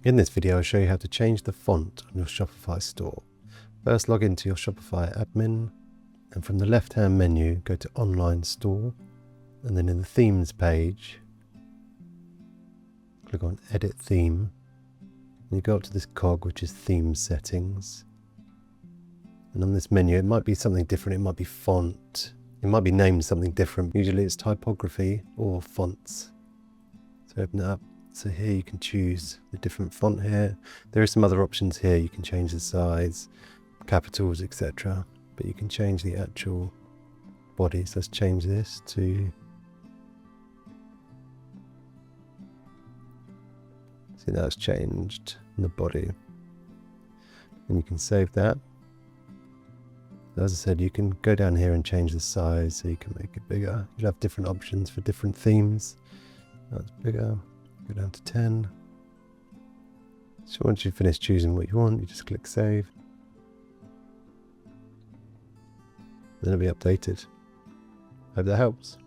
In this video, I'll show you how to change the font on your Shopify store. First, log into your Shopify admin, and from the left-hand menu, go to Online Store, and then in the Themes page, click on Edit Theme, and you go up to this cog, which is Theme Settings. And on this menu, it might be something different. It might be font. It might be named something different. Usually it's typography or fonts. So open it up. So here you can choose the different font here. There are some other options here. You can change the size, capitals, etc. But you can change the actual body. So let's change this to... See, now it's changed in the body. And you can save that. As I said, you can go down here and change the size so you can make it bigger. You'll have different options for different themes. That's bigger. Go down to 10. So once you've finished choosing what you want, you just click save. Then it'll be updated. Hope that helps.